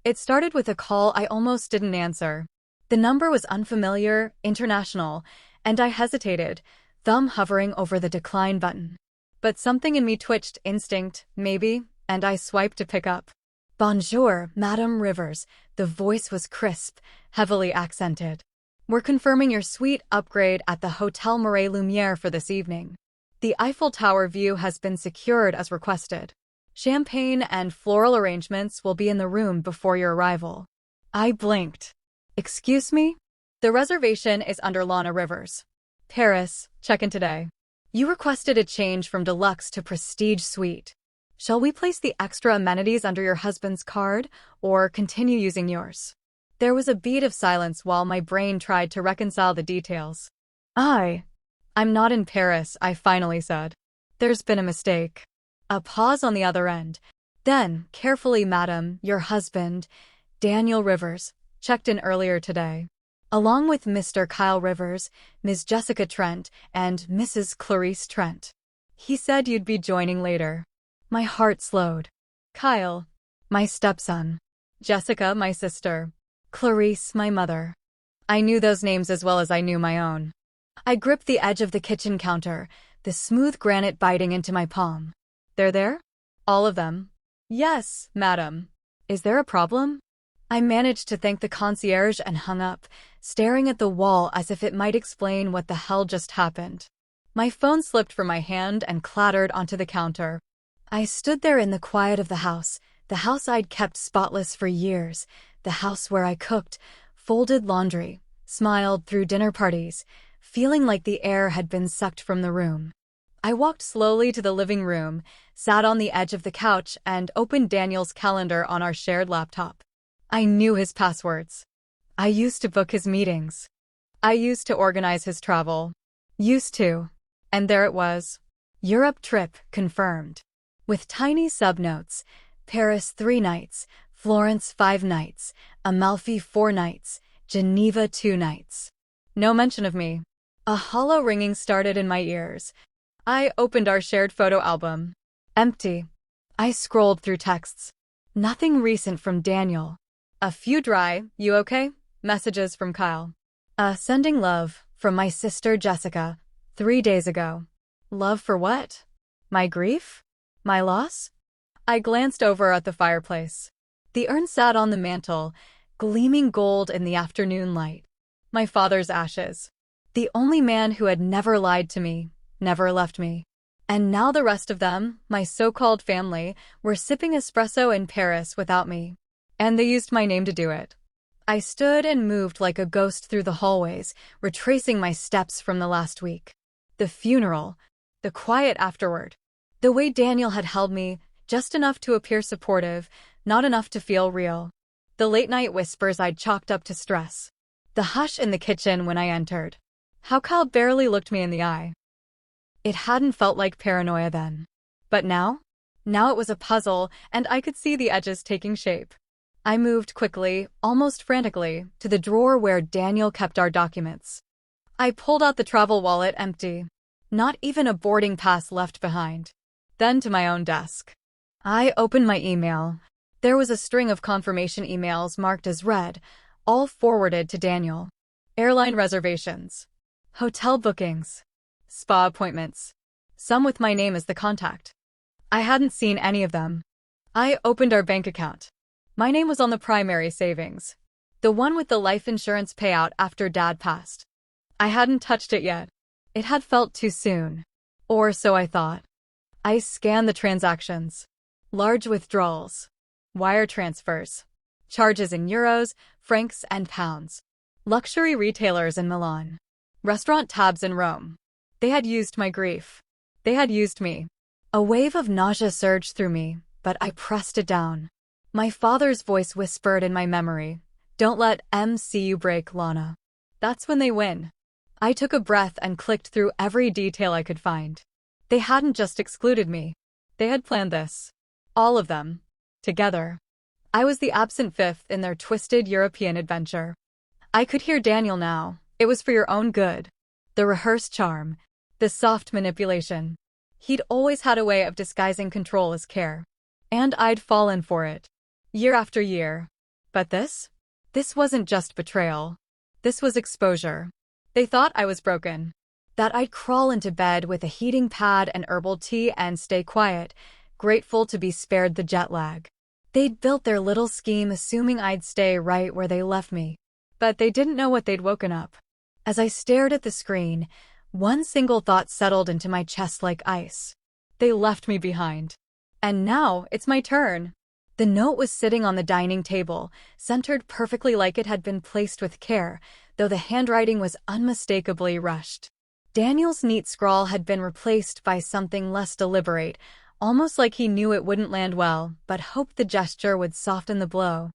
It started with a call I almost didn't answer. The number was unfamiliar, international, and I hesitated, thumb hovering over the decline button. But something in me twitched, instinct, maybe, and I swiped to pick up. Bonjour, Madame Rivers. The voice was crisp, heavily accented. We're confirming your suite upgrade at the Hotel Marais Lumiere for this evening. The Eiffel Tower view has been secured as requested. Champagne and floral arrangements will be in the room before your arrival. I blinked. Excuse me? The reservation is under Lana Rivers. Paris, check-in today. You requested a change from deluxe to prestige suite. Shall we place the extra amenities under your husband's card, or continue using yours? There was a beat of silence while my brain tried to reconcile the details. I'm not in Paris, I finally said. There's been a mistake. A pause on the other end. Then, carefully, Madam, your husband, Daniel Rivers, checked in earlier today. Along with Mr. Kyle Rivers, Ms. Jessica Trent, and Mrs. Clarice Trent. He said you'd be joining later. My heart slowed. Kyle, my stepson. Jessica, my sister. Clarice, my mother. I knew those names as well as I knew my own. I gripped the edge of the kitchen counter, the smooth granite biting into my palm. They're there? All of them? Yes, madam. Is there a problem? I managed to thank the concierge and hung up, staring at the wall as if it might explain what the hell just happened. My phone slipped from my hand and clattered onto the counter. I stood there in the quiet of the house I'd kept spotless for years, the house where I cooked, folded laundry, smiled through dinner parties, feeling like the air had been sucked from the room. I walked slowly to the living room, sat on the edge of the couch, and opened Daniel's calendar on our shared laptop. I knew his passwords. I used to book his meetings. I used to organize his travel. Used to. And there it was. Europe trip confirmed. With tiny subnotes. Paris 3 nights, Florence 5 nights, Amalfi 4 nights, Geneva 2 nights. No mention of me. A hollow ringing started in my ears. I opened our shared photo album. Empty. I scrolled through texts. Nothing recent from Daniel. A few dry, you okay? Messages from Kyle. Sending love, from my sister Jessica, 3 days ago. Love for what? My grief? My loss? I glanced over at the fireplace. The urn sat on the mantel, gleaming gold in the afternoon light. My father's ashes. The only man who had never lied to me, never left me. And now the rest of them, my so-called family, were sipping espresso in Paris without me. And they used my name to do it. I stood and moved like a ghost through the hallways, retracing my steps from the last week. The funeral, the quiet afterward. The way Daniel had held me, just enough to appear supportive, not enough to feel real. The late-night whispers I'd chalked up to stress. The hush in the kitchen when I entered. How Kyle barely looked me in the eye. It hadn't felt like paranoia then. But now? Now it was a puzzle, and I could see the edges taking shape. I moved quickly, almost frantically, to the drawer where Daniel kept our documents. I pulled out the travel wallet empty. Not even a boarding pass left behind. Then to my own desk. I opened my email. There was a string of confirmation emails marked as read, all forwarded to Daniel. Airline reservations. Hotel bookings. Spa appointments. Some with my name as the contact. I hadn't seen any of them. I opened our bank account. My name was on the primary savings. The one with the life insurance payout after Dad passed. I hadn't touched it yet. It had felt too soon. Or so I thought. I scanned the transactions. Large withdrawals. Wire transfers. Charges in euros, francs, and pounds. Luxury retailers in Milan. Restaurant tabs in Rome. They had used my grief. They had used me. A wave of nausea surged through me, but I pressed it down. My father's voice whispered in my memory, "Don't let MCU break, Lana." That's when they win. I took a breath and clicked through every detail I could find. They hadn't just excluded me. They had planned this. All of them. Together. I was the absent fifth in their twisted European adventure. I could hear Daniel now. It was for your own good. The rehearsed charm. The soft manipulation. He'd always had a way of disguising control as care. And I'd fallen for it. Year after year. But this? This wasn't just betrayal. This was exposure. They thought I was broken. That I'd crawl into bed with a heating pad and herbal tea and stay quiet, grateful to be spared the jet lag. They'd built their little scheme assuming I'd stay right where they left me. But they didn't know what they'd woken up. As I stared at the screen, one single thought settled into my chest like ice. They left me behind. And now it's my turn. The note was sitting on the dining table, centered perfectly like it had been placed with care, though the handwriting was unmistakably rushed. Daniel's neat scrawl had been replaced by something less deliberate, almost like he knew it wouldn't land well, but hoped the gesture would soften the blow.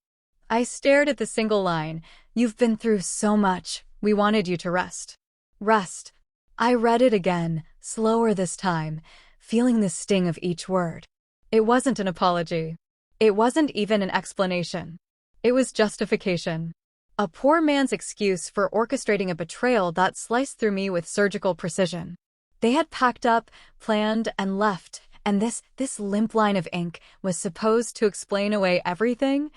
I stared at the single line, "You've been through so much, we wanted you to rest." Rest. I read it again, slower this time, feeling the sting of each word. It wasn't an apology. It wasn't even an explanation. It was justification. A poor man's excuse for orchestrating a betrayal that sliced through me with surgical precision. They had packed up, planned, and left, and this limp line of ink was supposed to explain away everything?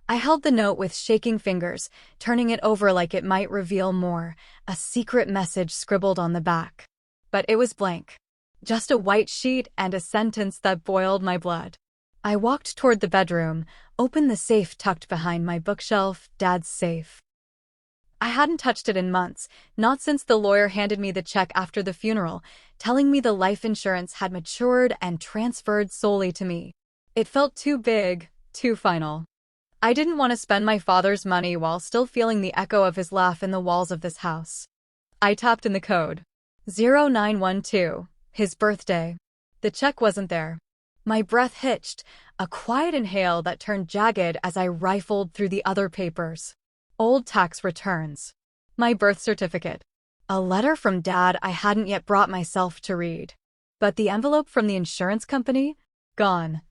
I held the note with shaking fingers, turning it over like it might reveal more, a secret message scribbled on the back. But it was blank. Just a white sheet and a sentence that boiled my blood. I walked toward the bedroom, opened the safe tucked behind my bookshelf, Dad's safe. I hadn't touched it in months, not since the lawyer handed me the check after the funeral, telling me the life insurance had matured and transferred solely to me. It felt too big, too final. I didn't want to spend my father's money while still feeling the echo of his laugh in the walls of this house. I tapped in the code. 0912, his birthday. The check wasn't there. My breath hitched, a quiet inhale that turned jagged as I rifled through the other papers. Old tax returns. My birth certificate. A letter from Dad I hadn't yet brought myself to read. But the envelope from the insurance company? Gone.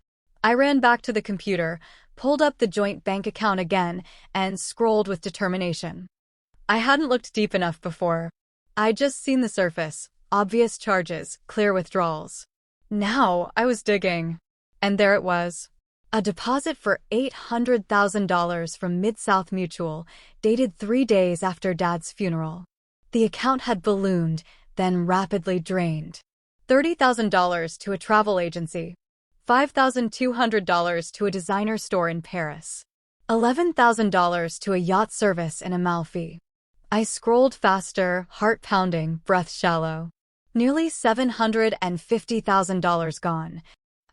I ran back to the computer, pulled up the joint bank account again, and scrolled with determination. I hadn't looked deep enough before. I'd just seen the surface, obvious charges, clear withdrawals. Now I was digging. And there it was. A deposit for $800,000 from Mid-South Mutual, dated 3 days after Dad's funeral. The account had ballooned, then rapidly drained. $30,000 to a travel agency. $5,200 to a designer store in Paris. $11,000 to a yacht service in Amalfi. I scrolled faster, heart pounding, breath shallow. Nearly $750,000 gone.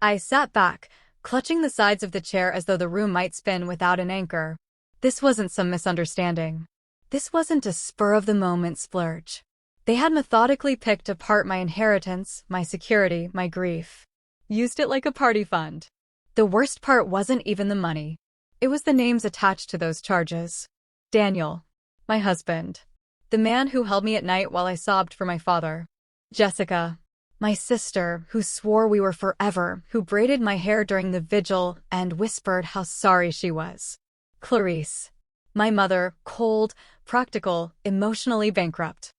I sat back, clutching the sides of the chair as though the room might spin without an anchor. This wasn't some misunderstanding. This wasn't a spur-of-the-moment splurge. They had methodically picked apart my inheritance, my security, my grief. Used it like a party fund. The worst part wasn't even the money. It was the names attached to those charges. Daniel. My husband. The man who held me at night while I sobbed for my father. Jessica. My sister, who swore we were forever, who braided my hair during the vigil and whispered how sorry she was. Clarice. My mother, cold, practical, emotionally bankrupt.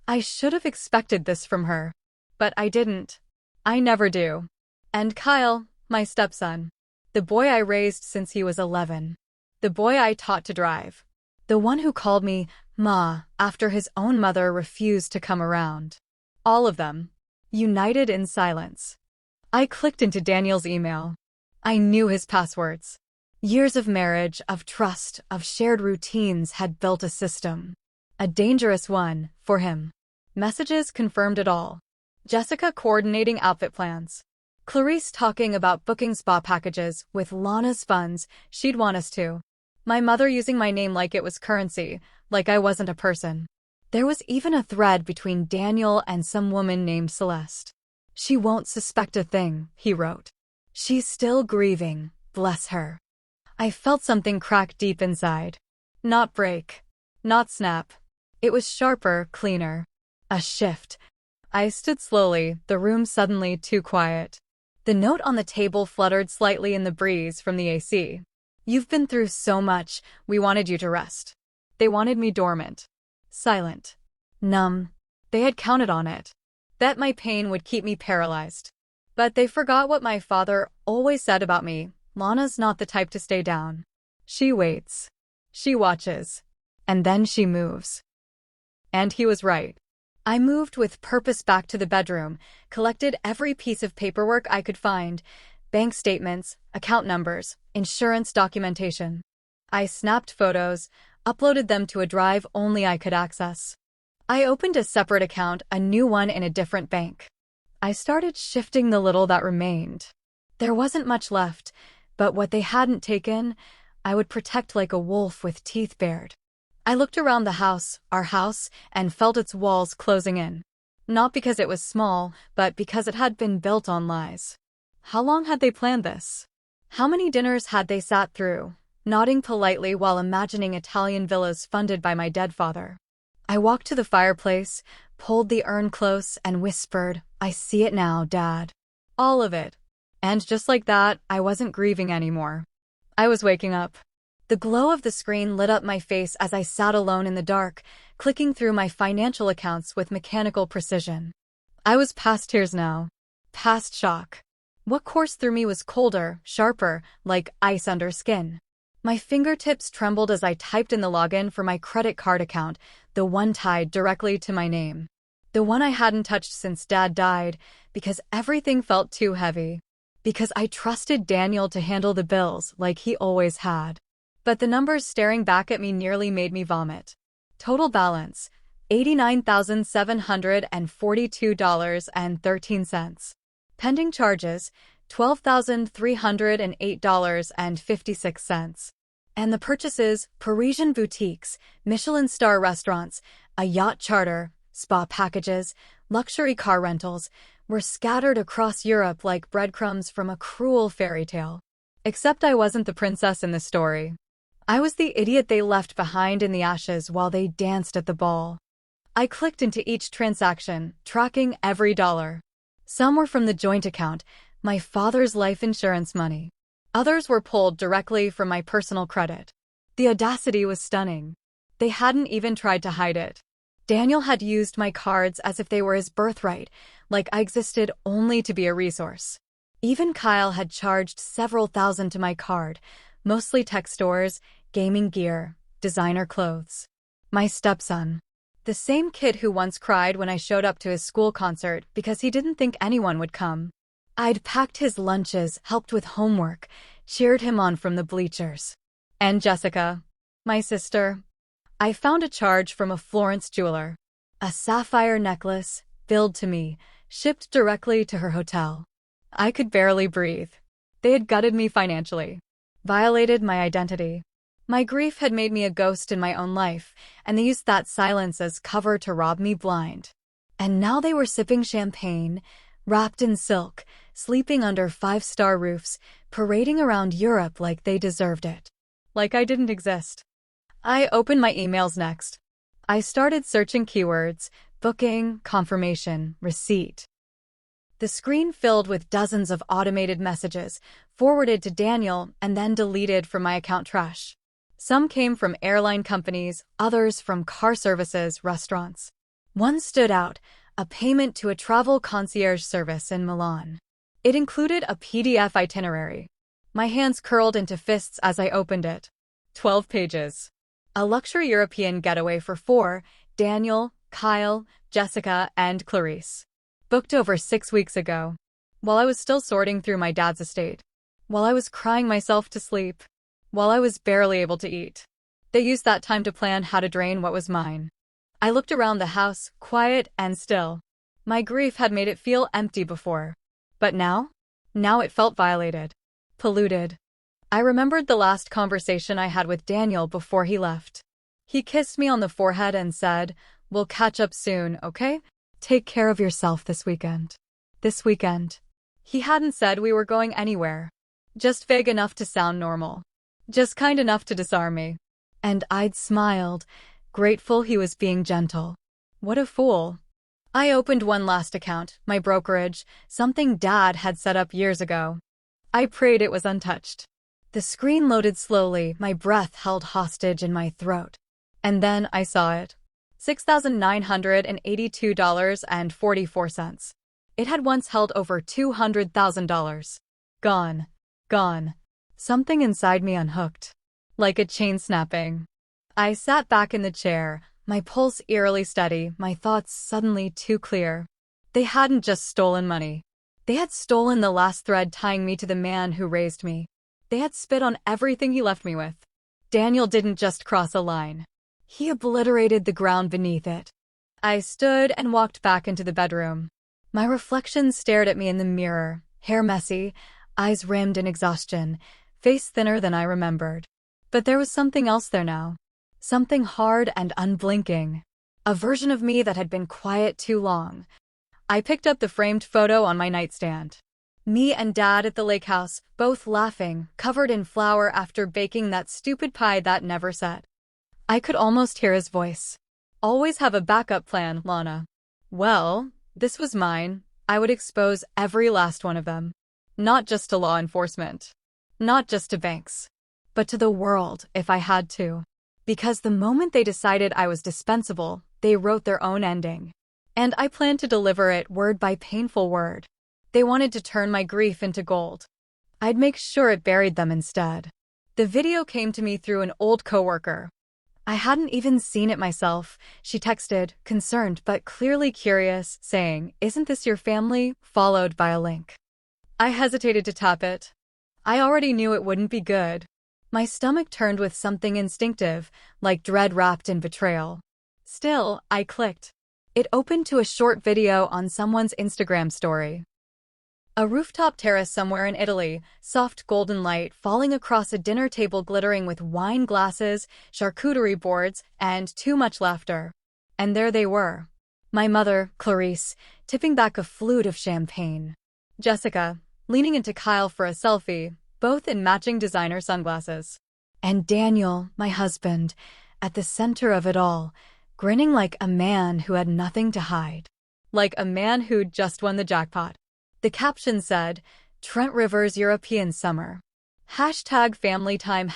I should have expected this from her. But I didn't. I never do. And Kyle, my stepson. The boy I raised since he was 11. The boy I taught to drive. The one who called me Ma after his own mother refused to come around. All of them. United in silence. I clicked into Daniel's email. I knew his passwords. Years of marriage, of trust, of shared routines had built a system. A dangerous one, for him. Messages confirmed it all. Jessica coordinating outfit plans. Clarice talking about booking spa packages with Lana's funds she'd want us to. My mother using my name like it was currency, like I wasn't a person. There was even a thread between Daniel and some woman named Celeste. She won't suspect a thing, he wrote. She's still grieving, bless her. I felt something crack deep inside. Not break. Not snap. It was sharper, cleaner. A shift. I stood slowly, the room suddenly too quiet. The note on the table fluttered slightly in the breeze from the AC. You've been through so much, we wanted you to rest. They wanted me dormant. Silent. Numb. They had counted on it. Bet my pain would keep me paralyzed. But they forgot what my father always said about me. Lana's not the type to stay down. She waits. She watches. And then she moves. And he was right. I moved with purpose back to the bedroom, collected every piece of paperwork I could find, bank statements, account numbers, insurance documentation. I snapped photos, uploaded them to a drive only I could access. I opened a separate account, a new one in a different bank. I started shifting the little that remained. There wasn't much left, but what they hadn't taken, I would protect like a wolf with teeth bared. I looked around the house, our house, and felt its walls closing in. Not because it was small, but because it had been built on lies. How long had they planned this? How many dinners had they sat through, nodding politely while imagining Italian villas funded by my dead father? I walked to the fireplace, pulled the urn close, and whispered, "I see it now, Dad. All of it." And just like that, I wasn't grieving anymore. I was waking up. The glow of the screen lit up my face as I sat alone in the dark, clicking through my financial accounts with mechanical precision. I was past tears now. Past shock. What coursed through me was colder, sharper, like ice under skin. My fingertips trembled as I typed in the login for my credit card account, the one tied directly to my name. The one I hadn't touched since Dad died, because everything felt too heavy. Because I trusted Daniel to handle the bills like he always had. But the numbers staring back at me nearly made me vomit. Total balance, $89,742.13. Pending charges, $12,308.56. And the purchases, Parisian boutiques, Michelin star restaurants, a yacht charter, spa packages, luxury car rentals, were scattered across Europe like breadcrumbs from a cruel fairy tale. Except I wasn't the princess in the story. I was the idiot they left behind in the ashes while they danced at the ball. I clicked into each transaction, tracking every dollar. Some were from the joint account, my father's life insurance money. Others were pulled directly from my personal credit. The audacity was stunning. They hadn't even tried to hide it. Daniel had used my cards as if they were his birthright, like I existed only to be a resource. Even Kyle had charged several thousand to my card, mostly tech stores, gaming gear, designer clothes. My stepson. The same kid who once cried when I showed up to his school concert because he didn't think anyone would come. I'd packed his lunches, helped with homework, cheered him on from the bleachers. And Jessica, my sister. I found a charge from a Florence jeweler. A sapphire necklace, billed to me, shipped directly to her hotel. I could barely breathe. They had gutted me financially, violated my identity. My grief had made me a ghost in my own life, and they used that silence as cover to rob me blind. And now they were sipping champagne, wrapped in silk, sleeping under five-star roofs, parading around Europe like they deserved it. Like I didn't exist. I opened my emails next. I started searching keywords, booking, confirmation, receipt. The screen filled with dozens of automated messages, forwarded to Daniel and then deleted from my account trash. Some came from airline companies, others from car services, restaurants. One stood out, a payment to a travel concierge service in Milan. It included a PDF itinerary. My hands curled into fists as I opened it. 12 pages. A luxury European getaway for 4, Daniel, Kyle, Jessica, and Clarice. Booked over 6 weeks ago. While I was still sorting through my dad's estate. While I was crying myself to sleep. While I was barely able to eat. They used that time to plan how to drain what was mine. I looked around the house, quiet and still. My grief had made it feel empty before. But now? Now it felt violated. Polluted. I remembered the last conversation I had with Daniel before he left. He kissed me on the forehead and said, "We'll catch up soon, okay? Take care of yourself this weekend." This weekend. He hadn't said we were going anywhere. Just vague enough to sound normal. Just kind enough to disarm me. And I'd smiled, grateful he was being gentle. What a fool. I opened one last account, my brokerage, something Dad had set up years ago. I prayed it was untouched. The screen loaded slowly, my breath held hostage in my throat. And then I saw it. $6,982.44. It had once held over $200,000. Gone. Gone. Something inside me unhooked. like a chain snapping. I sat back in the chair, my pulse eerily steady, my thoughts suddenly too clear. They hadn't just stolen money. They had stolen the last thread tying me to the man who raised me. They had spit on everything he left me with. Daniel didn't just cross a line. He obliterated the ground beneath it. I stood and walked back into the bedroom. My reflection stared at me in the mirror, hair messy, eyes rimmed in exhaustion, face thinner than I remembered. But there was something else there now. Something hard and unblinking. A version of me that had been quiet too long. I picked up the framed photo on my nightstand. Me and Dad at the lake house, both laughing, covered in flour after baking that stupid pie that never set. I could almost hear his voice. Always have a backup plan, Lana. Well, this was mine. I would expose every last one of them. Not just to law enforcement. Not just to banks. But to the world, if I had to. Because the moment they decided I was dispensable, they wrote their own ending. And I planned to deliver it word by painful word. They wanted to turn my grief into gold. I'd make sure it buried them instead. The video came to me through an old coworker. I hadn't even seen it myself. She texted, concerned but clearly curious, saying, "Isn't this your family?" followed by a link. I hesitated to tap it. I already knew it wouldn't be good. My stomach turned with something instinctive, like dread wrapped in betrayal. Still, I clicked. It opened to a short video on someone's Instagram story. A rooftop terrace somewhere in Italy, soft golden light falling across a dinner table glittering with wine glasses, charcuterie boards, and too much laughter. And there they were. My mother, Clarice, tipping back a flute of champagne. Jessica, leaning into Kyle for a selfie, both in matching designer sunglasses. And Daniel, my husband, at the center of it all, grinning like a man who had nothing to hide. Like a man who'd just won the jackpot. The caption said, "Trent Rivers European Summer. #family time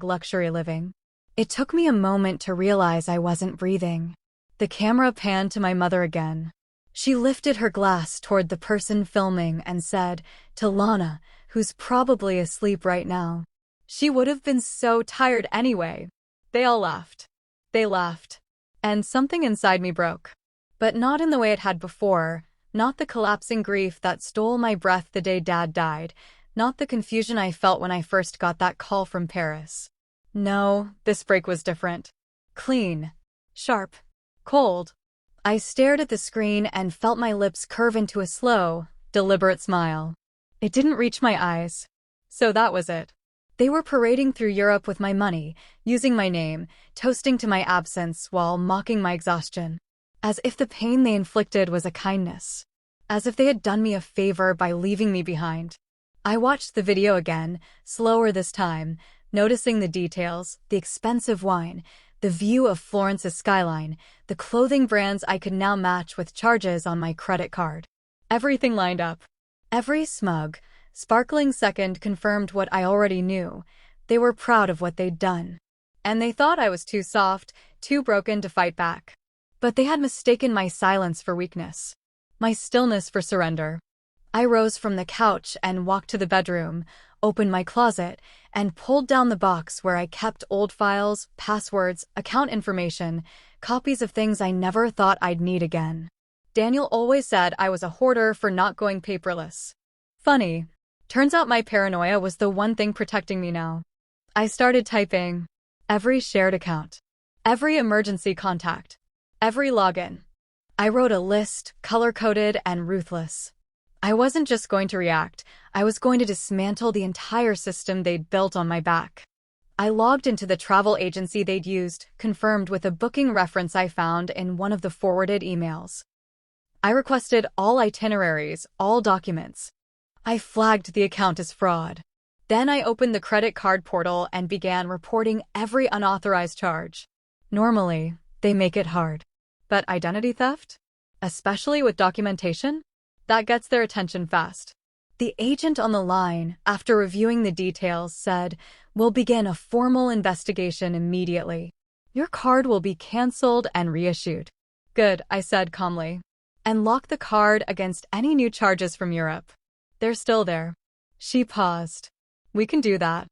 #luxury living." It took me a moment to realize I wasn't breathing. The camera panned to my mother again. She lifted her glass toward the person filming and said, to Lana, who's probably asleep right now. She would have been so tired anyway. They all laughed. They laughed. And something inside me broke. But not in the way it had before. Not the collapsing grief that stole my breath the day Dad died. Not the confusion I felt when I first got that call from Paris. No, this break was different. Clean. Sharp. Cold. I stared at the screen and felt my lips curve into a slow, deliberate smile. It didn't reach my eyes. So that was it. They were parading through Europe with my money, using my name, toasting to my absence while mocking my exhaustion. As if the pain they inflicted was a kindness. As if they had done me a favor by leaving me behind. I watched the video again, slower this time, noticing the details, the expensive wine, the view of Florence's skyline, the clothing brands I could now match with charges on my credit card. Everything lined up. Every smug, sparkling second confirmed what I already knew. They were proud of what they'd done. And they thought I was too soft, too broken to fight back. But they had mistaken my silence for weakness. My stillness for surrender. I rose from the couch and walked to the bedroom, opened my closet, and pulled down the box where I kept old files, passwords, account information, copies of things I never thought I'd need again. Daniel always said I was a hoarder for not going paperless. Funny. Turns out my paranoia was the one thing protecting me now. I started typing every shared account, every emergency contact, every login. I wrote a list, color-coded and ruthless. I wasn't just going to react, I was going to dismantle the entire system they'd built on my back. I logged into the travel agency they'd used, confirmed with a booking reference I found in one of the forwarded emails. I requested all itineraries, all documents. I flagged the account as fraud. Then I opened the credit card portal and began reporting every unauthorized charge. Normally, they make it hard. But identity theft? Especially with documentation? That gets their attention fast. The agent on the line, after reviewing the details, said, "We'll begin a formal investigation immediately. Your card will be canceled and reissued." "Good," I said calmly. "And lock the card against any new charges from Europe." "They're still there." She paused. "We can do that."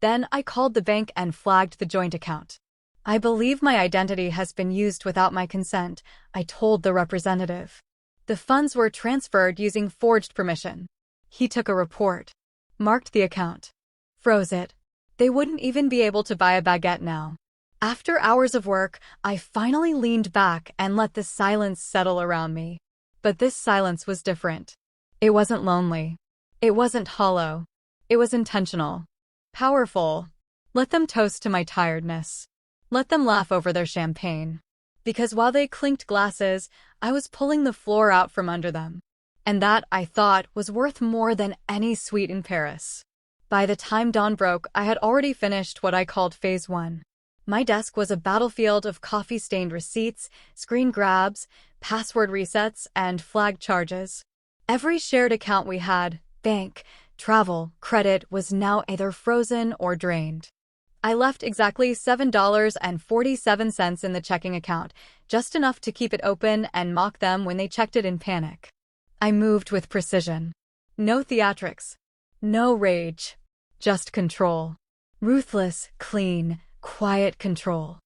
Then I called the bank and flagged the joint account. "I believe my identity has been used without my consent," I told the representative. The funds were transferred using forged permission. He took a report, marked the account, froze it. They wouldn't even be able to buy a baguette now. After hours of work, I finally leaned back and let the silence settle around me. But this silence was different. It wasn't lonely. It wasn't hollow. It was intentional. Powerful. Let them toast to my tiredness. Let them laugh over their champagne. Because while they clinked glasses, I was pulling the floor out from under them. And that, I thought, was worth more than any suite in Paris. By the time dawn broke, I had already finished what I called Phase 1. My desk was a battlefield of coffee-stained receipts, screen grabs, password resets, and flagged charges. Every shared account we had, bank, travel, credit, was now either frozen or drained. I left exactly $7.47 in the checking account, just enough to keep it open and mock them when they checked it in panic. I moved with precision. No theatrics. No rage. Just control. Ruthless, clean, quiet control.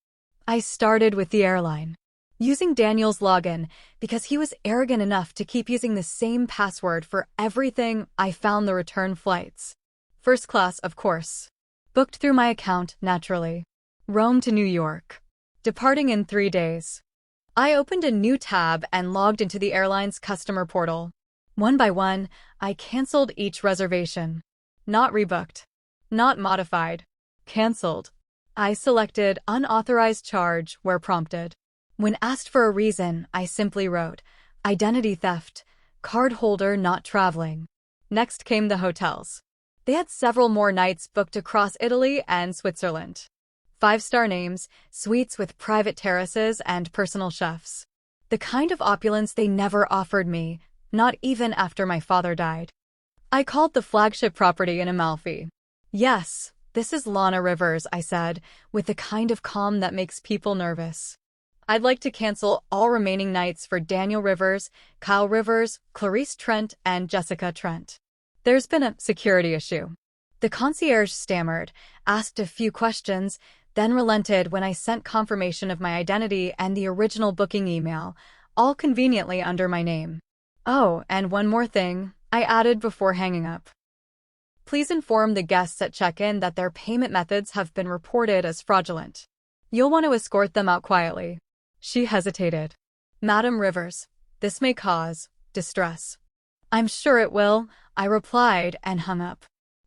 I started with the airline, using Daniel's login because he was arrogant enough to keep using the same password for everything. I found the return flights. First class, of course. Booked through my account, naturally. Rome to New York. Departing in 3 days. I opened a new tab and logged into the airline's customer portal. One by one, I canceled each reservation. Not rebooked. Not modified. Canceled. I selected unauthorized charge where prompted. When asked for a reason, I simply wrote, identity theft, card holder not traveling. Next came the hotels. They had several more nights booked across Italy and Switzerland. 5-star names, suites with private terraces and personal chefs. The kind of opulence they never offered me, not even after my father died. I called the flagship property in Amalfi. "Yes, this is Lana Rivers," I said, with the kind of calm that makes people nervous. "I'd like to cancel all remaining nights for Daniel Rivers, Kyle Rivers, Clarice Trent, and Jessica Trent. There's been a security issue." The concierge stammered, asked a few questions, then relented when I sent confirmation of my identity and the original booking email, all conveniently under my name. "Oh, and one more thing," I added before hanging up. "Please inform the guests at check-in that their payment methods have been reported as fraudulent. You'll want to escort them out quietly." She hesitated. "Madam Rivers, this may cause distress." "I'm sure it will," I replied and hung up.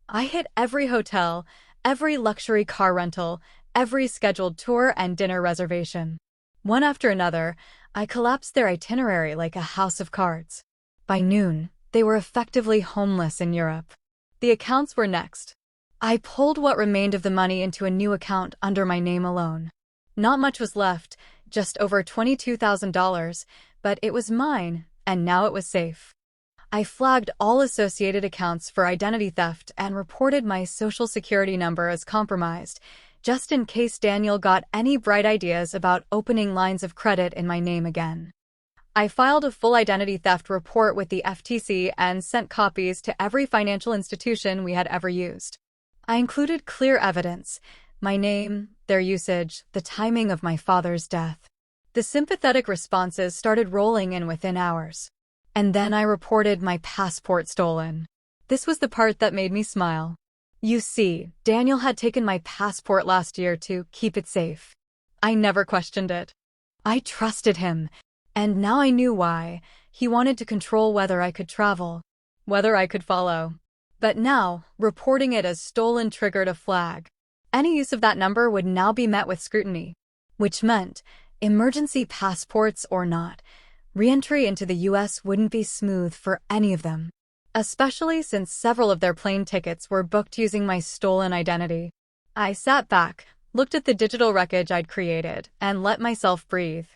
I hit every hotel, every luxury car rental, every scheduled tour and dinner reservation. One after another, I collapsed their itinerary like a house of cards. By noon, they were effectively homeless in Europe. The accounts were next. I pulled what remained of the money into a new account under my name alone. Not much was left, just over $22,000, but it was mine, and now it was safe. I flagged all associated accounts for identity theft and reported my social security number as compromised, just in case Daniel got any bright ideas about opening lines of credit in my name again. I filed a full identity theft report with the FTC and sent copies to every financial institution we had ever used. I included clear evidence: my name, their usage, the timing of my father's death. The sympathetic responses started rolling in within hours. And then I reported my passport stolen. This was the part that made me smile. You see, Daniel had taken my passport last year to keep it safe. I never questioned it. I trusted him, and now I knew why. He wanted to control whether I could travel, whether I could follow. But now, reporting it as stolen triggered a flag. Any use of that number would now be met with scrutiny, which meant, emergency passports or not, re-entry into the US wouldn't be smooth for any of them, especially since several of their plane tickets were booked using my stolen identity. I sat back, looked at the digital wreckage I'd created, and let myself breathe.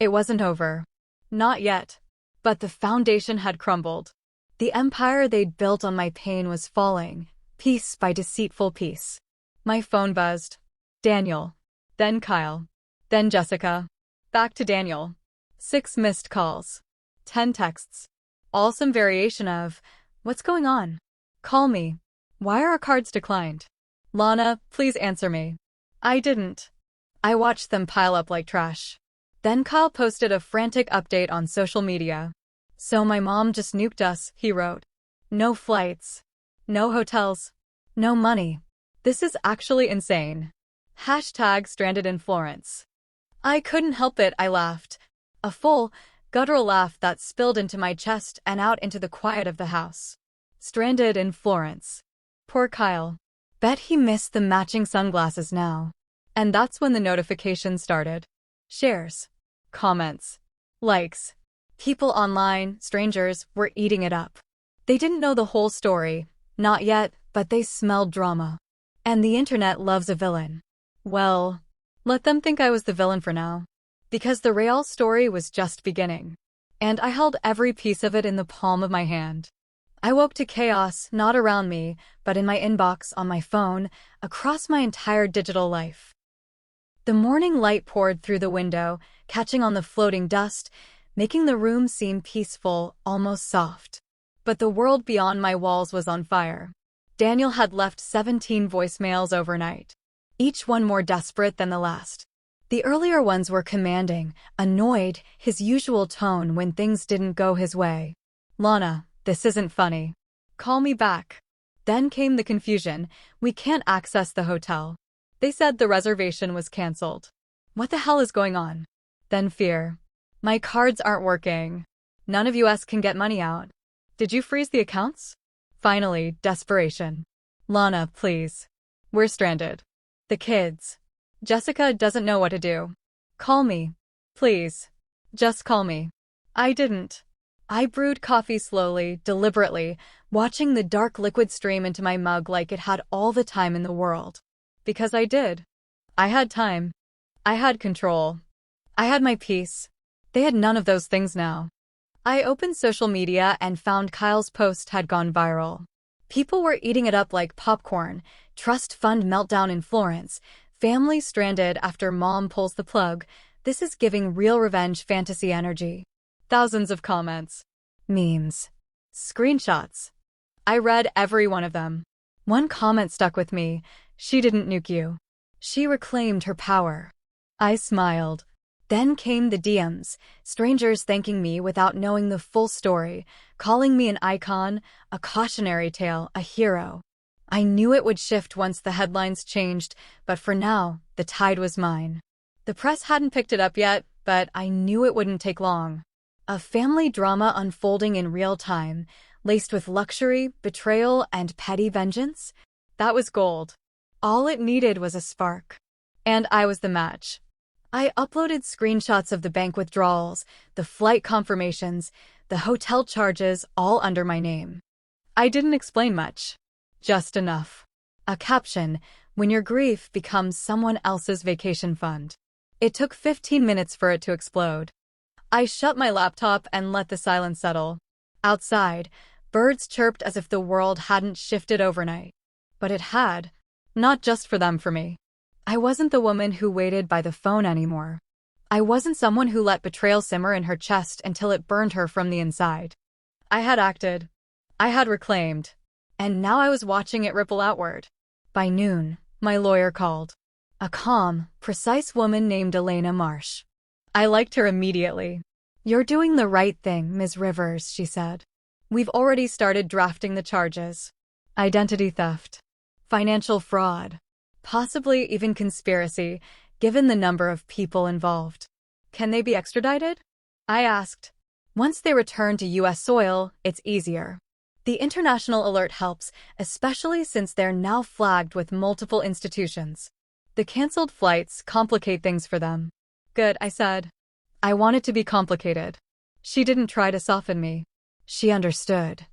It wasn't over. Not yet. But the foundation had crumbled. The empire they'd built on my pain was falling, piece by deceitful piece. My phone buzzed. Daniel. Then Kyle. Then Jessica. Back to Daniel. 6 missed calls. 10 texts. All some variation of, "What's going on? Call me. Why are our cards declined?" Lana, please answer me. I didn't. I watched them pile up like trash. Then Kyle posted a frantic update on social media. So my mom just nuked us, he wrote. No flights. No hotels. No money. This is actually insane. Hashtag stranded in Florence. I couldn't help it, I laughed. A full, guttural laugh that spilled into my chest and out into the quiet of the house. Stranded in Florence. Poor Kyle. Bet he missed the matching sunglasses now. And that's when the notifications started. Shares. Comments. Likes. People online, strangers, were eating it up. They didn't know the whole story. Not yet, but they smelled drama. And the internet loves a villain. Well, let them think I was the villain for now. Because the real story was just beginning. And I held every piece of it in the palm of my hand. I woke to chaos, not around me, but in my inbox, on my phone, across my entire digital life. The morning light poured through the window, catching on the floating dust, making the room seem peaceful, almost soft. But the world beyond my walls was on fire. Daniel had left 17 voicemails overnight, each one more desperate than the last. The earlier ones were commanding, annoyed, his usual tone when things didn't go his way. Lana, this isn't funny. Call me back. Then came the confusion. We can't access the hotel. They said the reservation was canceled. What the hell is going on? Then fear. My cards aren't working. None of us can get money out. Did you freeze the accounts? Finally, desperation. Lana, please. We're stranded. The kids. Jessica doesn't know what to do. Call me. Please. Just call me. I didn't. I brewed coffee slowly, deliberately, watching the dark liquid stream into my mug like it had all the time in the world. Because I did. I had time. I had control. I had my peace. They had none of those things now. I opened social media and found Kyle's post had gone viral. People were eating it up like popcorn. Trust fund meltdown in Florence. Family stranded after mom pulls the plug. This is giving real revenge fantasy energy. Thousands of comments. Memes. Screenshots. I read every one of them. One comment stuck with me. She didn't nuke you. She reclaimed her power. I smiled. Then came the DMs, strangers thanking me without knowing the full story, calling me an icon, a cautionary tale, a hero. I knew it would shift once the headlines changed, but for now, the tide was mine. The press hadn't picked it up yet, but I knew it wouldn't take long. A family drama unfolding in real time, laced with luxury, betrayal, and petty vengeance. That was gold. All it needed was a spark. And I was the match. I uploaded screenshots of the bank withdrawals, the flight confirmations, the hotel charges, all under my name. I didn't explain much. Just enough. A caption, when your grief becomes someone else's vacation fund. It took 15 minutes for it to explode. I shut my laptop and let the silence settle. Outside, birds chirped as if the world hadn't shifted overnight. But it had. Not just for them, for me. I wasn't the woman who waited by the phone anymore. I wasn't someone who let betrayal simmer in her chest until it burned her from the inside. I had acted. I had reclaimed. And now I was watching it ripple outward. By noon, my lawyer called. A calm, precise woman named Elena Marsh. I liked her immediately. You're doing the right thing, Ms. Rivers, she said. We've already started drafting the charges. Identity theft. Financial fraud. Possibly even conspiracy, given the number of people involved. Can they be extradited? I asked. Once they return to U.S. soil, it's easier. The international alert helps, especially since they're now flagged with multiple institutions. The canceled flights complicate things for them. Good, I said. I want it to be complicated. She didn't try to soften me. She understood.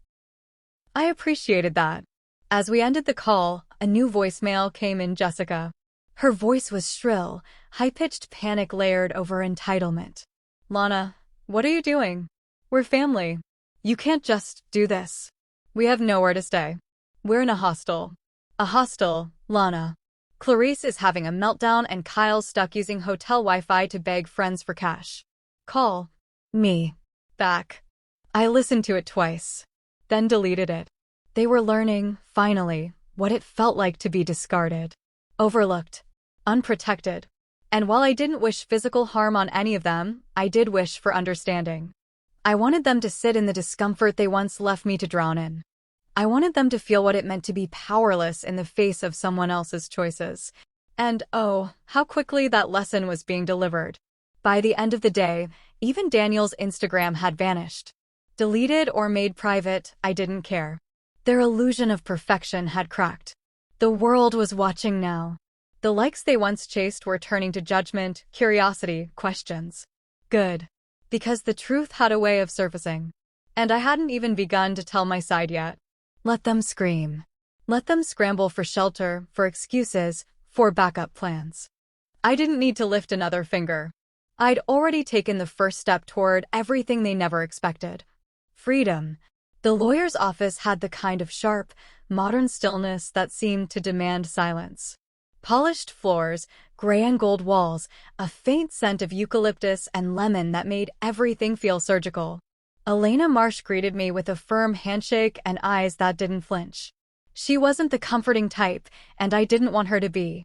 I appreciated that. As we ended the call, a new voicemail came in. Jessica. Her voice was shrill, high-pitched panic layered over entitlement. Lana, what are you doing? We're family. You can't just do this. We have nowhere to stay. We're in a hostel. A hostel, Lana. Clarice is having a meltdown and Kyle's stuck using hotel Wi-Fi to beg friends for cash. Call me back. I listened to it twice, then deleted it. They were learning, finally, what it felt like to be discarded, overlooked, unprotected. And while I didn't wish physical harm on any of them, I did wish for understanding. I wanted them to sit in the discomfort they once left me to drown in. I wanted them to feel what it meant to be powerless in the face of someone else's choices. And oh, how quickly that lesson was being delivered. By the end of the day, even Daniel's Instagram had vanished. Deleted or made private, I didn't care. Their illusion of perfection had cracked. The world was watching now. The likes they once chased were turning to judgment, curiosity, questions. Good. Because the truth had a way of surfacing. And I hadn't even begun to tell my side yet. Let them scream. Let them scramble for shelter, for excuses, for backup plans. I didn't need to lift another finger. I'd already taken the first step toward everything they never expected. Freedom. The lawyer's office had the kind of sharp, modern stillness that seemed to demand silence. Polished floors, gray and gold walls, a faint scent of eucalyptus and lemon that made everything feel surgical. Elena Marsh greeted me with a firm handshake and eyes that didn't flinch. She wasn't the comforting type, and I didn't want her to be.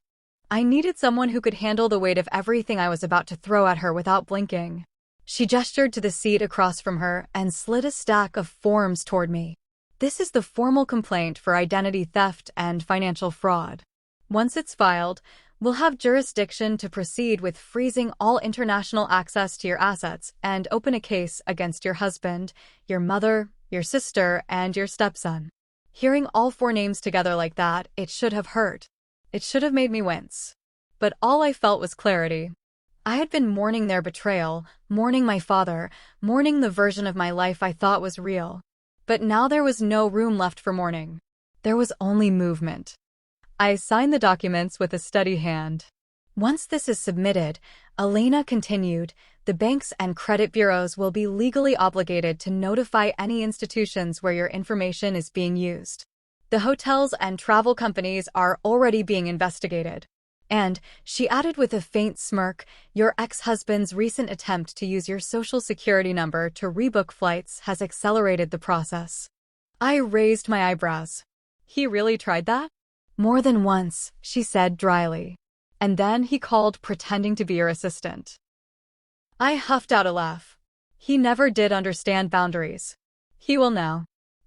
I needed someone who could handle the weight of everything I was about to throw at her without blinking. She gestured to the seat across from her and slid a stack of forms toward me. This is the formal complaint for identity theft and financial fraud. Once it's filed, we'll have jurisdiction to proceed with freezing all international access to your assets and open a case against your husband, your mother, your sister, and your stepson. Hearing all 4 names together like that, it should have hurt. It should have made me wince. But all I felt was clarity. I had been mourning their betrayal, mourning my father, mourning the version of my life I thought was real. But now there was no room left for mourning. There was only movement. I signed the documents with a steady hand. Once this is submitted, Elena continued, the banks and credit bureaus will be legally obligated to notify any institutions where your information is being used. The hotels and travel companies are already being investigated. And, she added with a faint smirk, your ex-husband's recent attempt to use your social security number to rebook flights has accelerated the process. I raised my eyebrows. He really tried that? More than once, she said dryly. And then he called pretending to be your assistant. I huffed out a laugh. He never did understand boundaries. He will now.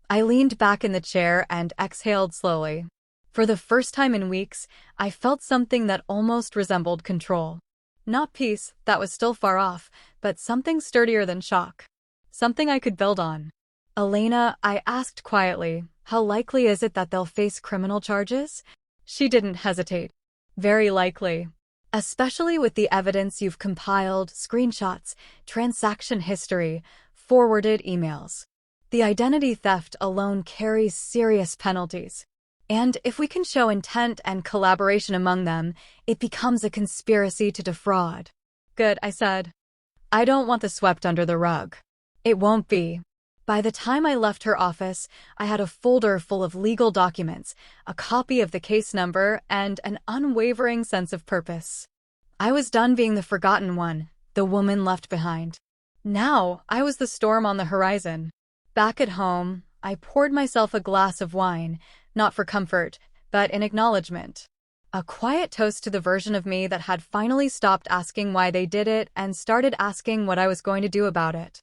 I leaned back in the chair and exhaled slowly. For the first time in weeks, I felt something that almost resembled control. Not peace, that was still far off, but something sturdier than shock. Something I could build on. Elena, I asked quietly, how likely is it that they'll face criminal charges? She didn't hesitate. Very likely. Especially with the evidence you've compiled, screenshots, transaction history, forwarded emails. The identity theft alone carries serious penalties. And if we can show intent and collaboration among them, it becomes a conspiracy to defraud. Good, I said. I don't want this swept under the rug. It won't be. By the time I left her office, I had a folder full of legal documents, a copy of the case number, and an unwavering sense of purpose. I was done being the forgotten one, the woman left behind. Now, I was the storm on the horizon. Back at home, I poured myself a glass of wine, not for comfort, but in acknowledgement. A quiet toast to the version of me that had finally stopped asking why they did it and started asking what I was going to do about it.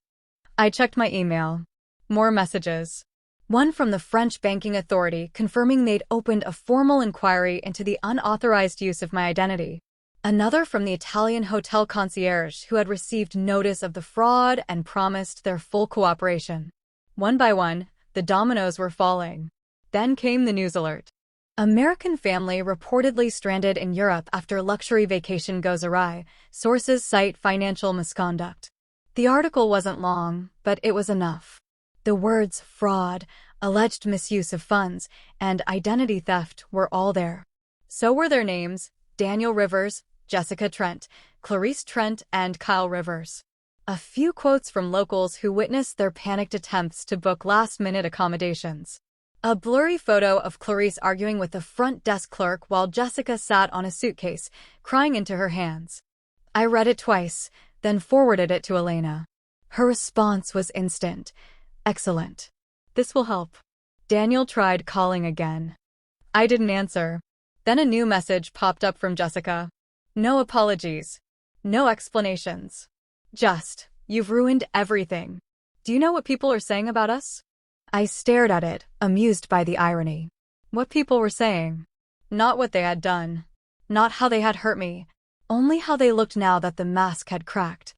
I checked my email. More messages. One from the French banking authority confirming they'd opened a formal inquiry into the unauthorized use of my identity. Another from the Italian hotel concierge who had received notice of the fraud and promised their full cooperation. One by one, the dominoes were falling. Then came the news alert. American family reportedly stranded in Europe after luxury vacation goes awry, sources cite financial misconduct. The article wasn't long, but it was enough. The words fraud, alleged misuse of funds, and identity theft were all there. So were their names, Daniel Rivers, Jessica Trent, Clarice Trent, and Kyle Rivers. A few quotes from locals who witnessed their panicked attempts to book last-minute accommodations. A blurry photo of Clarice arguing with the front desk clerk while Jessica sat on a suitcase, crying into her hands. I read it twice, then forwarded it to Elena. Her response was instant. Excellent. This will help. Daniel tried calling again. I didn't answer. Then a new message popped up from Jessica. No apologies. No explanations. Just, you've ruined everything. Do you know what people are saying about us? I stared at it, amused by the irony. What people were saying. Not what they had done. Not how they had hurt me. Only how they looked now that the mask had cracked.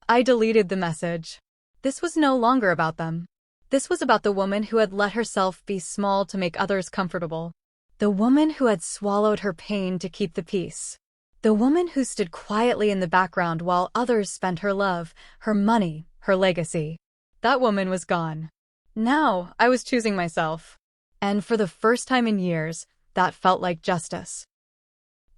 I deleted the message. This was no longer about them. This was about the woman who had let herself be small to make others comfortable. The woman who had swallowed her pain to keep the peace. The woman who stood quietly in the background while others spent her love, her money, her legacy. That woman was gone. Now, I was choosing myself. And for the first time in years, that felt like justice.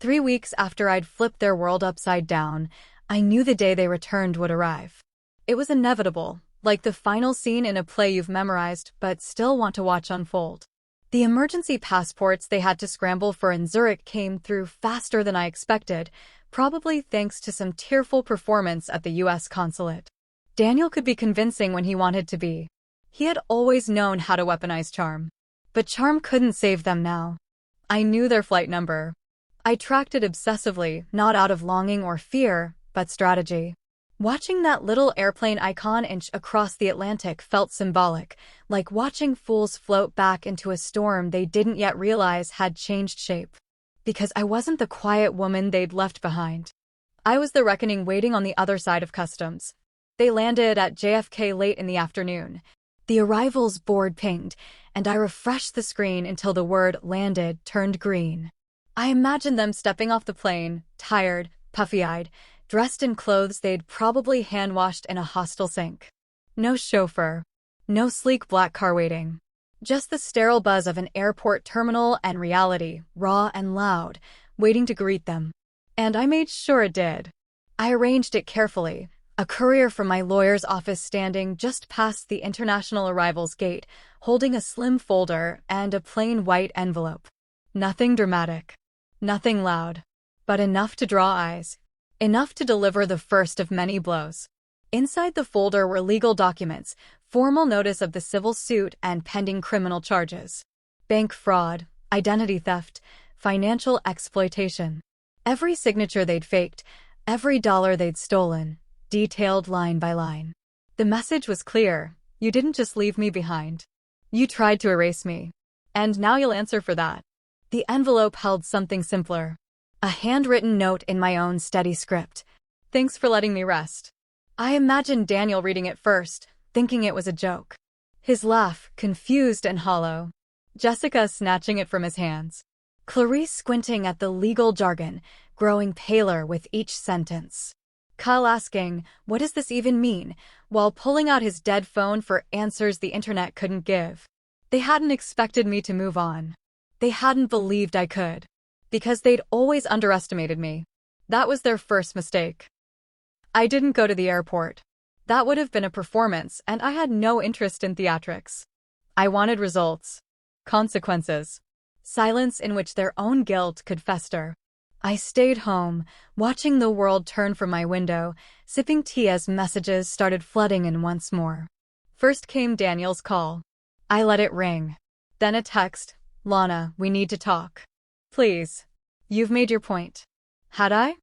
3 weeks after I'd flipped their world upside down, I knew the day they returned would arrive. It was inevitable, like the final scene in a play you've memorized but still want to watch unfold. The emergency passports they had to scramble for in Zurich came through faster than I expected, probably thanks to some tearful performance at the U.S. consulate. Daniel could be convincing when he wanted to be. He had always known how to weaponize charm. But charm couldn't save them now. I knew their flight number. I tracked it obsessively, not out of longing or fear, but strategy. Watching that little airplane icon inch across the Atlantic felt symbolic, like watching fools float back into a storm they didn't yet realize had changed shape. Because I wasn't the quiet woman they'd left behind. I was the reckoning waiting on the other side of customs. They landed at JFK late in the afternoon. The arrivals board pinged, and I refreshed the screen until the word landed turned green. I imagined them stepping off the plane, tired, puffy-eyed, dressed in clothes they'd probably hand-washed in a hostel sink. No chauffeur. No sleek black car waiting. Just the sterile buzz of an airport terminal and reality, raw and loud, waiting to greet them. And I made sure it did. I arranged it carefully, a courier from my lawyer's office standing just past the international arrivals gate, holding a slim folder and a plain white envelope. Nothing dramatic. Nothing loud. But enough to draw eyes. Enough to deliver the first of many blows. Inside the folder were legal documents, formal notice of the civil suit and pending criminal charges. Bank fraud, identity theft, financial exploitation. Every signature they'd faked, every dollar they'd stolen, detailed line by line. The message was clear. You didn't just leave me behind. You tried to erase me. And now you'll answer for that. The envelope held something simpler. A handwritten note in my own steady script. Thanks for letting me rest. I imagined Daniel reading it first, thinking it was a joke. His laugh, confused and hollow. Jessica snatching it from his hands. Clarice squinting at the legal jargon, growing paler with each sentence. Kyle asking, what does this even mean, while pulling out his dead phone for answers the internet couldn't give. They hadn't expected me to move on. They hadn't believed I could. Because they'd always underestimated me. That was their first mistake. I didn't go to the airport. That would have been a performance, and I had no interest in theatrics. I wanted results. Consequences. Silence in which their own guilt could fester. I stayed home, watching the world turn from my window, sipping tea as messages started flooding in once more. First came Daniel's call. I let it ring. Then a text. Lana, we need to talk. Please. You've made your point. Had I?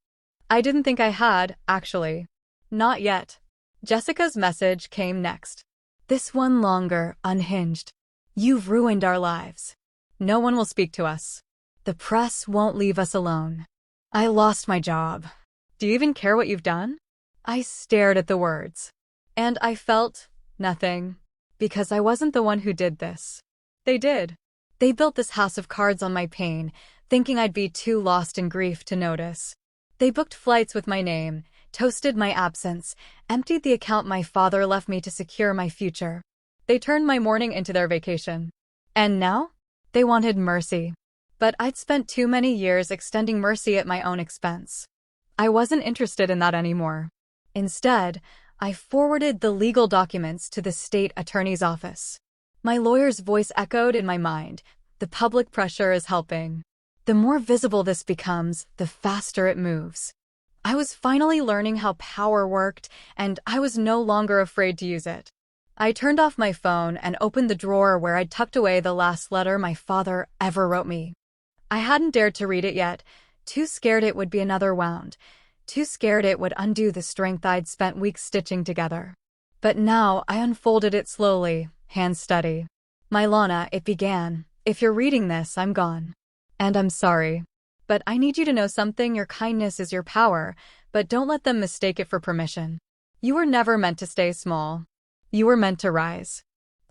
I didn't think I had, actually. Not yet. Jessica's message came next. This one longer, unhinged. You've ruined our lives. No one will speak to us. The press won't leave us alone. I lost my job. Do you even care what you've done? I stared at the words. And I felt nothing. Because I wasn't the one who did this. They did. They built this house of cards on my pain, thinking I'd be too lost in grief to notice. They booked flights with my name, toasted my absence, emptied the account my father left me to secure my future. They turned my mourning into their vacation. And now? They wanted mercy. But I'd spent too many years extending mercy at my own expense. I wasn't interested in that anymore. Instead, I forwarded the legal documents to the state attorney's office. My lawyer's voice echoed in my mind. The public pressure is helping. The more visible this becomes, the faster it moves. I was finally learning how power worked, and I was no longer afraid to use it. I turned off my phone and opened the drawer where I'd tucked away the last letter my father ever wrote me. I hadn't dared to read it yet, too scared it would be another wound, too scared it would undo the strength I'd spent weeks stitching together. But now I unfolded it slowly, hands steady. "My Lana," it began, "if you're reading this, I'm gone. And I'm sorry. But I need you to know something. Your kindness is your power, but don't let them mistake it for permission. You were never meant to stay small. You were meant to rise."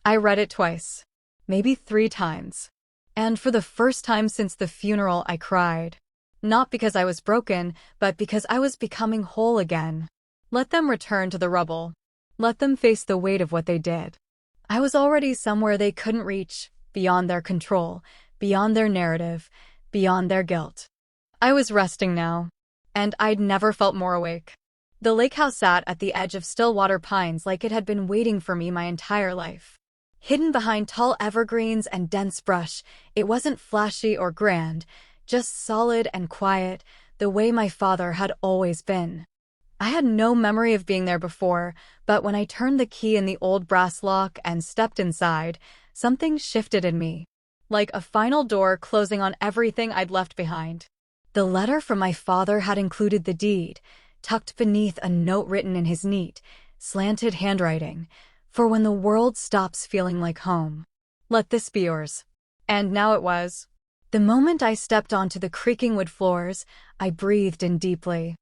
I read it twice, maybe 3 times. And for the first time since the funeral, I cried. Not because I was broken, but because I was becoming whole again. Let them return to the rubble. Let them face the weight of what they did. I was already somewhere they couldn't reach, beyond their control, beyond their narrative, beyond their guilt. I was resting now, and I'd never felt more awake. The lake house sat at the edge of Stillwater pines like it had been waiting for me my entire life. Hidden behind tall evergreens and dense brush, it wasn't flashy or grand, just solid and quiet, the way my father had always been. I had no memory of being there before, but when I turned the key in the old brass lock and stepped inside, something shifted in me, like a final door closing on everything I'd left behind. The letter from my father had included the deed, tucked beneath a note written in his neat, slanted handwriting, "For when the world stops feeling like home. Let this be yours." And now it was. The moment I stepped onto the creaking wood floors, I breathed in deeply.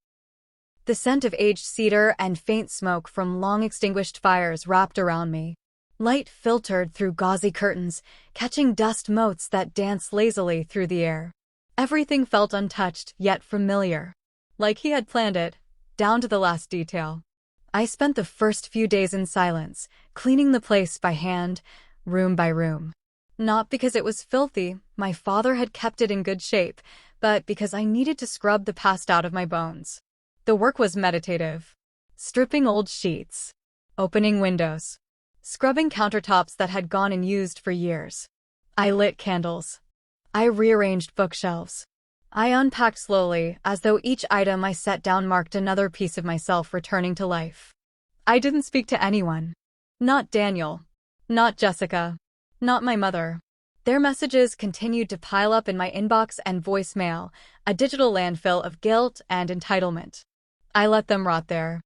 The scent of aged cedar and faint smoke from long-extinguished fires wrapped around me. Light filtered through gauzy curtains, catching dust motes that danced lazily through the air. Everything felt untouched, yet familiar. Like he had planned it, down to the last detail. I spent the first few days in silence, cleaning the place by hand, room by room. Not because it was filthy, my father had kept it in good shape, but because I needed to scrub the past out of my bones. The work was meditative. Stripping old sheets, opening windows, scrubbing countertops that had gone unused for years. I lit candles. I rearranged bookshelves. I unpacked slowly, as though each item I set down marked another piece of myself returning to life. I didn't speak to anyone. Not Daniel. Not Jessica. Not my mother. Their messages continued to pile up in my inbox and voicemail, a digital landfill of guilt and entitlement. I let them rot there.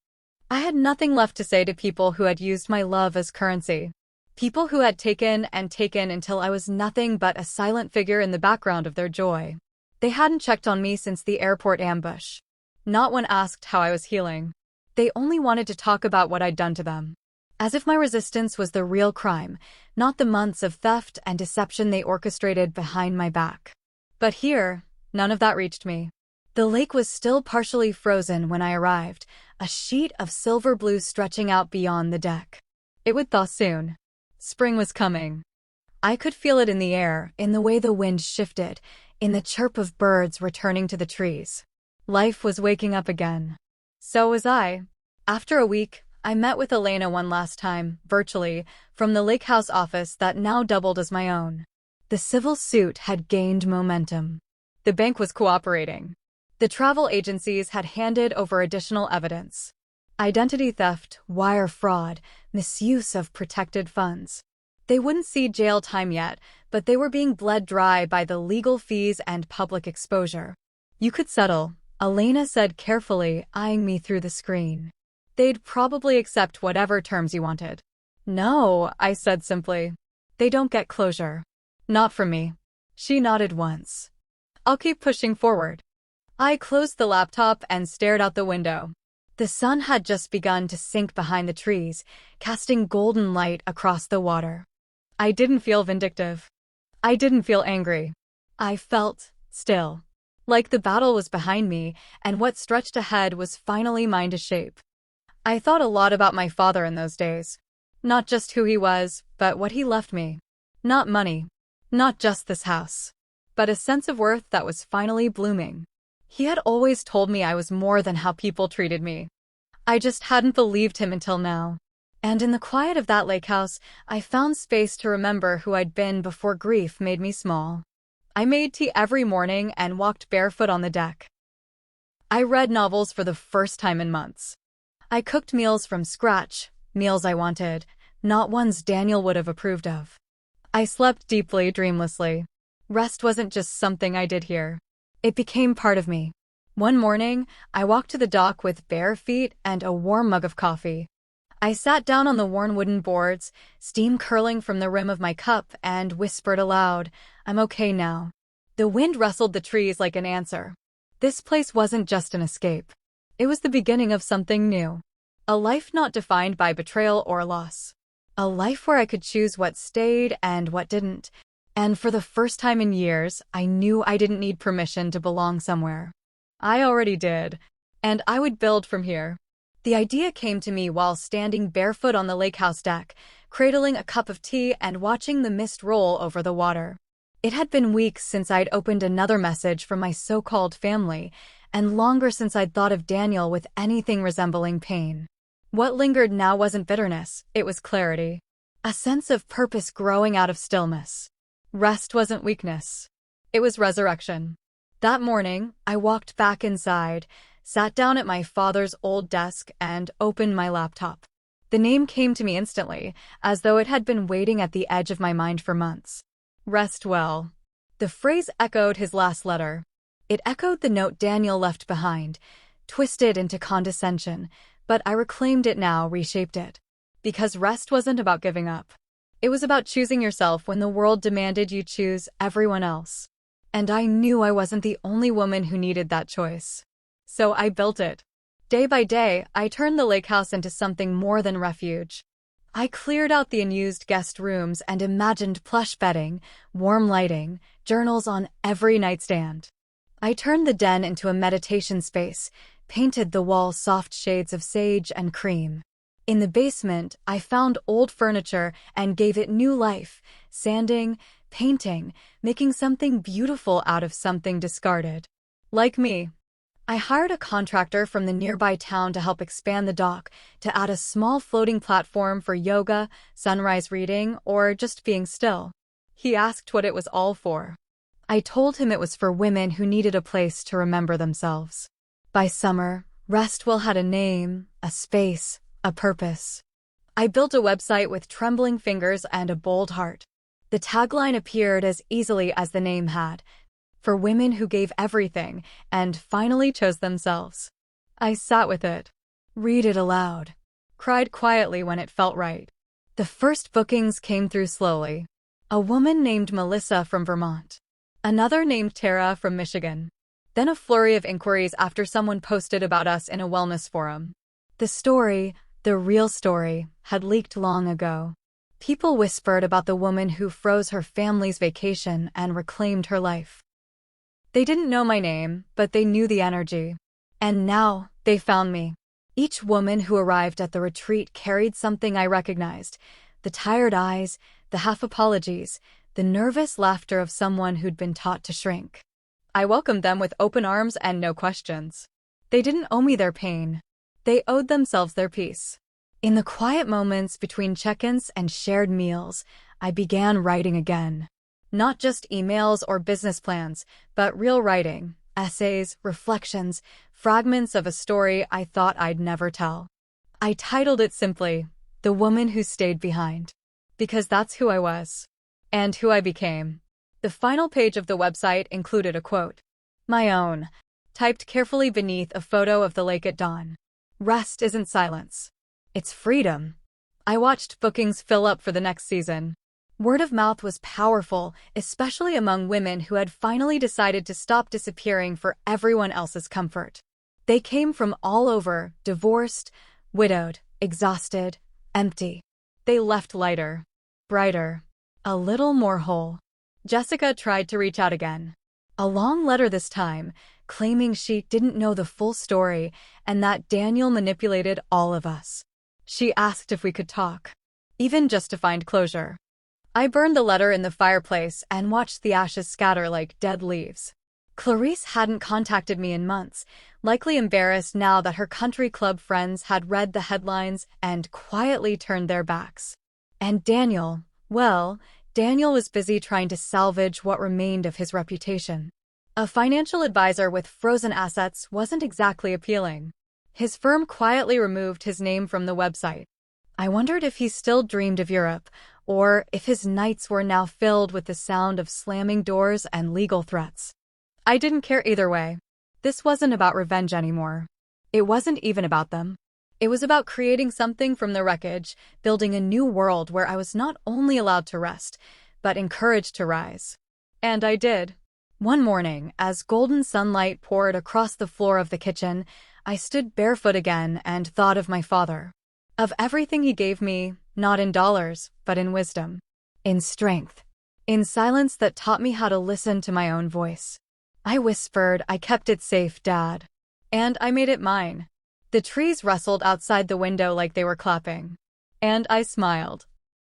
I had nothing left to say to people who had used my love as currency. People who had taken and taken until I was nothing but a silent figure in the background of their joy. They hadn't checked on me since the airport ambush. Not when asked how I was healing. They only wanted to talk about what I'd done to them. As if my resistance was the real crime, not the months of theft and deception they orchestrated behind my back. But here, none of that reached me. The lake was still partially frozen when I arrived, a sheet of silver blue stretching out beyond the deck. It would thaw soon. Spring was coming. I could feel it in the air, in the way the wind shifted, in the chirp of birds returning to the trees. Life was waking up again. So was I. After a week, I met with Elena one last time, virtually, from the lake house office that now doubled as my own. The civil suit had gained momentum. The bank was cooperating. The travel agencies had handed over additional evidence. Identity theft, wire fraud, misuse of protected funds. They wouldn't see jail time yet, but they were being bled dry by the legal fees and public exposure. "You could settle," Elena said carefully, eyeing me through the screen. "They'd probably accept whatever terms you wanted." "No," I said simply. "They don't get closure. Not from me." She nodded once. "I'll keep pushing forward." I closed the laptop and stared out the window. The sun had just begun to sink behind the trees, casting golden light across the water. I didn't feel vindictive. I didn't feel angry. I felt still. Like the battle was behind me, and what stretched ahead was finally mine to shape. I thought a lot about my father in those days. Not just who he was, but what he left me. Not money. Not just this house. But a sense of worth that was finally blooming. He had always told me I was more than how people treated me. I just hadn't believed him until now. And in the quiet of that lake house, I found space to remember who I'd been before grief made me small. I made tea every morning and walked barefoot on the deck. I read novels for the first time in months. I cooked meals from scratch, meals I wanted, not ones Daniel would have approved of. I slept deeply, dreamlessly. Rest wasn't just something I did here. It became part of me. One morning, I walked to the dock with bare feet and a warm mug of coffee. I sat down on the worn wooden boards, steam curling from the rim of my cup, and whispered aloud, "I'm okay now." The wind rustled the trees like an answer. This place wasn't just an escape. It was the beginning of something new. A life not defined by betrayal or loss. A life where I could choose what stayed and what didn't. And for the first time in years, I knew I didn't need permission to belong somewhere. I already did. And I would build from here. The idea came to me while standing barefoot on the lakehouse deck, cradling a cup of tea and watching the mist roll over the water. It had been weeks since I'd opened another message from my so-called family, and longer since I'd thought of Daniel with anything resembling pain. What lingered now wasn't bitterness, it was clarity. A sense of purpose growing out of stillness. Rest wasn't weakness. It was resurrection. That morning, I walked back inside, sat down at my father's old desk, and opened my laptop. The name came to me instantly, as though it had been waiting at the edge of my mind for months. Rest well. The phrase echoed his last letter. It echoed the note Daniel left behind, twisted into condescension, but I reclaimed it now, reshaped it. Because rest wasn't about giving up. It was about choosing yourself when the world demanded you choose everyone else. And I knew I wasn't the only woman who needed that choice. So I built it. Day by day, I turned the lake house into something more than refuge. I cleared out the unused guest rooms and imagined plush bedding, warm lighting, journals on every nightstand. I turned the den into a meditation space, painted the walls soft shades of sage and cream. In the basement, I found old furniture and gave it new life, sanding, painting, making something beautiful out of something discarded. Like me. I hired a contractor from the nearby town to help expand the dock, to add a small floating platform for yoga, sunrise reading, or just being still. He asked what it was all for. I told him it was for women who needed a place to remember themselves. By summer, Restwell had a name, a space, a purpose. I built a website with trembling fingers and a bold heart. The tagline appeared as easily as the name had. For women who gave everything and finally chose themselves. I sat with it, read it aloud, cried quietly when it felt right. The first bookings came through slowly. A woman named Melissa from Vermont. Another named Tara from Michigan. Then a flurry of inquiries after someone posted about us in a wellness forum. The story, the real story, had leaked long ago. People whispered about the woman who froze her family's vacation and reclaimed her life. They didn't know my name, but they knew the energy. And now, they found me. Each woman who arrived at the retreat carried something I recognized. The tired eyes, the half-apologies, the nervous laughter of someone who'd been taught to shrink. I welcomed them with open arms and no questions. They didn't owe me their pain. They owed themselves their peace. In the quiet moments between check-ins and shared meals, I began writing again. Not just emails or business plans, but real writing, essays, reflections, fragments of a story I thought I'd never tell. I titled it simply, The Woman Who Stayed Behind. Because that's who I was. And who I became. The final page of the website included a quote. My own. Typed carefully beneath a photo of the lake at dawn. Rest isn't silence. It's freedom. I watched bookings fill up for the next season. Word of mouth was powerful, especially among women who had finally decided to stop disappearing for everyone else's comfort. They came from all over, divorced, widowed, exhausted, empty. They left lighter, brighter, a little more whole. Jessica tried to reach out again. A long letter this time, claiming she didn't know the full story and that Daniel manipulated all of us. She asked if we could talk, even just to find closure. I burned the letter in the fireplace and watched the ashes scatter like dead leaves. Clarice hadn't contacted me in months, likely embarrassed now that her country club friends had read the headlines and quietly turned their backs. And Daniel, well, Daniel was busy trying to salvage what remained of his reputation. A financial advisor with frozen assets wasn't exactly appealing. His firm quietly removed his name from the website. I wondered if he still dreamed of Europe, or if his nights were now filled with the sound of slamming doors and legal threats. I didn't care either way. This wasn't about revenge anymore. It wasn't even about them. It was about creating something from the wreckage, building a new world where I was not only allowed to rest, but encouraged to rise. And I did. One morning, as golden sunlight poured across the floor of the kitchen, I stood barefoot again and thought of my father. Of everything he gave me, not in dollars, but in wisdom, in strength, in silence that taught me how to listen to my own voice. I whispered, "I kept it safe, Dad." And I made it mine. The trees rustled outside the window like they were clapping. And I smiled.